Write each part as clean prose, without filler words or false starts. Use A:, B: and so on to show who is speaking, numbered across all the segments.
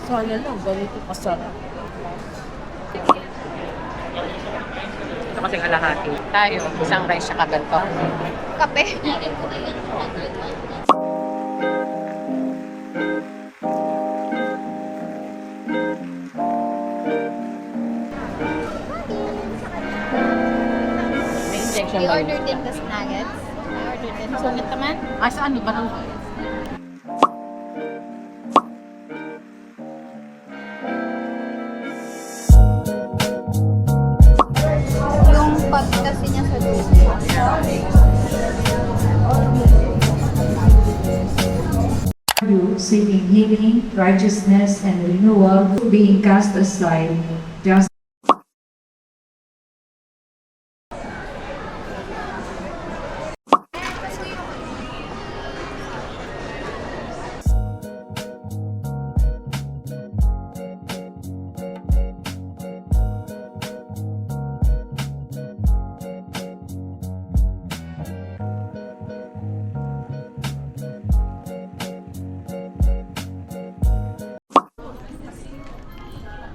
A: Sayang lang, ganito kasarap.
B: Ito kasing alahati. Tayo, isang rice siya kaganto.
C: Kape.
B: May injection ba?
C: I-order din kasi nuggets. I-order din. Sungit naman.
B: Ah, saan? Di ba nung...
C: Yung pag kasi niya sa dulo.
D: You seeking healing, righteousness, and renewal, being cast aside, just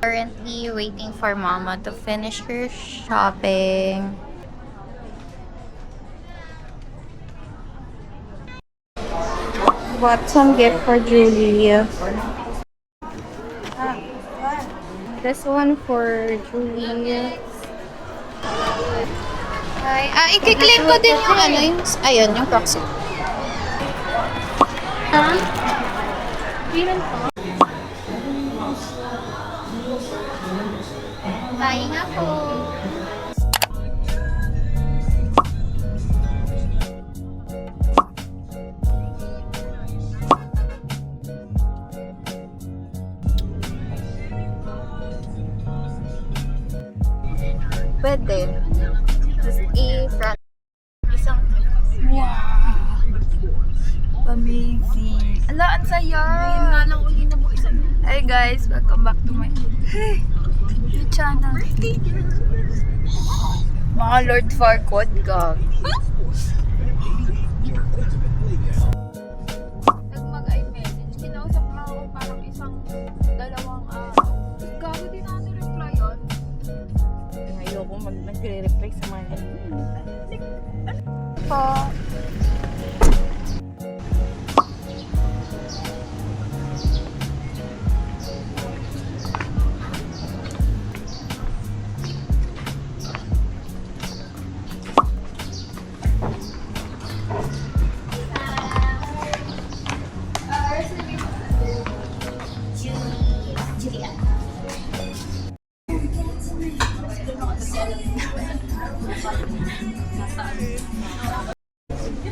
C: Currently waiting for Mama to finish her shopping. Bought some gift for Julie. This one for Julie. Ay, i-claim ko din yung ano, yung, ayun, yung proxy. Ha? Buying ako. Pwede. Just i-front. Isang...
E: Wow! Amazing! Ala, ang saya! Ngayon nga lang uli na buhay sa... Hi guys! Welcome back to my... new channel. Mga Lord Farquaad, gag. Nag-mag-iMessage. Kinausap na ako parang isang dalawang araw. Gago din natin reply yun.
B: Ayoko nagre-reply sa mga
C: Po.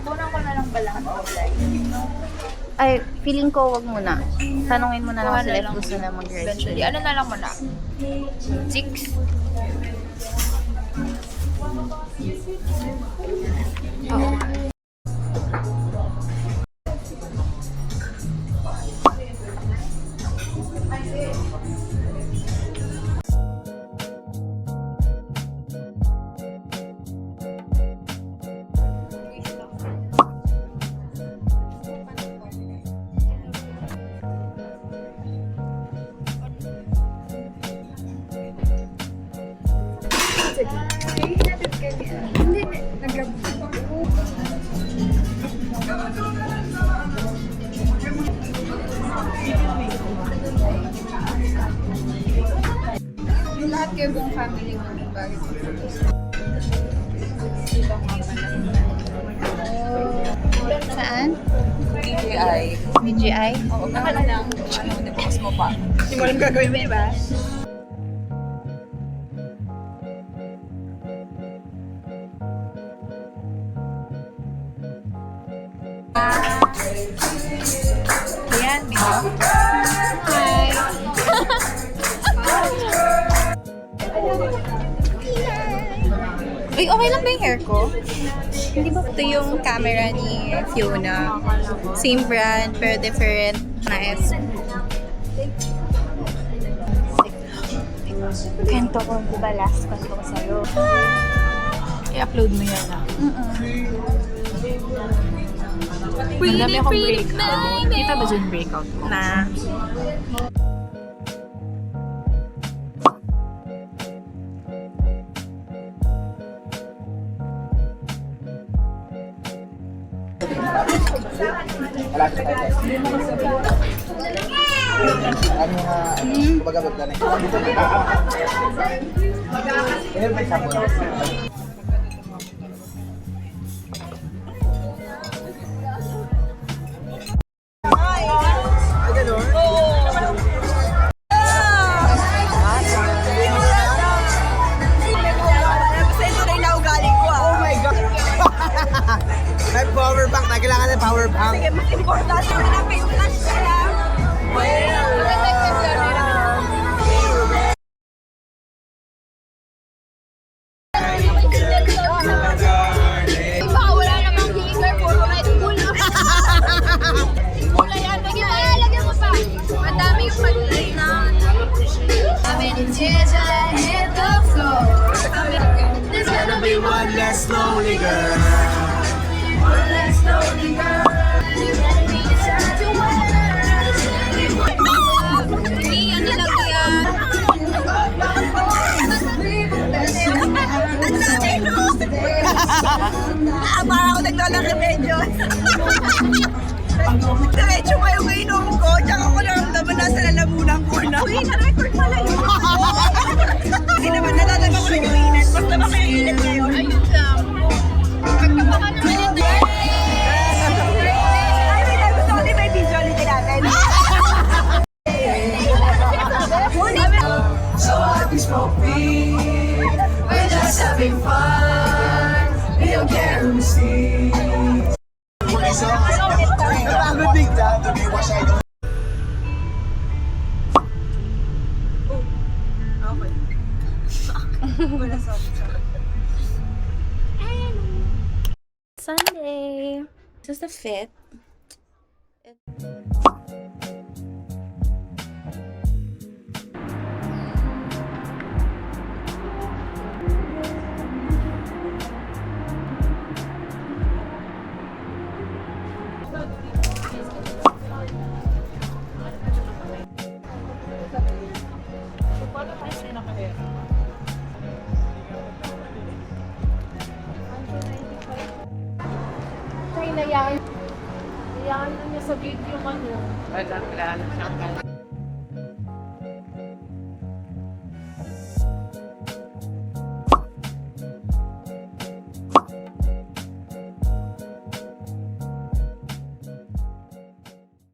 E: Tunan ko na lang ba lahat online?
C: Ay, feeling ko wag muna. Tanungin mo na lang
E: Kuha
C: sila
E: na
C: if
E: lang.
C: gusto na mag-register.
E: Eventually, ano na lang mo na? 6? Oo. Lahat kayo buong family mo bakit?
C: Saan?
E: DJI.
C: BGI?
E: Oo, baka na lang. Ano, na-post mo pa. Hindi mo alam gagawin mo, diba? Ayan, Milo.
C: Hi! Uy, okay lang ba yung hair ko? Hindi ba ito yung camera ni Fiona? Same brand, pero different. Nice. Kwento ko, di ba last kwento ko sa'yo?
E: I-upload mo yan ah. Ang dami akong breakout. Kita ba dyan breakout mo?
C: Na.
F: Malapit tayo guys. Ano mga, kumbaga magdanay. Meron may sabon. Ay, ganun? Oh my God! May power bank na. Kailangan ng power bank.
E: Wala namang heater, puro Red Bull. Wala yan. Lagyan mo pa. Madami yung mag-play na.
F: There's gonna be one less lonely girl.
E: Yan na lang yan.
G: Para ako naglalaki medyo. Diretso kayo kainom ko, tsaka ko naramdaman nasa lalamunan ko na. Uy, na-record pala yun. Hindi naman nalalagay ko rin yung init. Basta ba kayo init ngayon?
E: Ayun lang. Pagkabaka naman ito.
G: Ay, wait, gusto ko din may visuality natin.
H: So I can smoke weed. We're just having fun. We don't care who sees.
F: Napagod bigla.
C: Sunday. This is the fit.
A: Kaya nayaan na niya sa video man yun.
B: Wala na siyang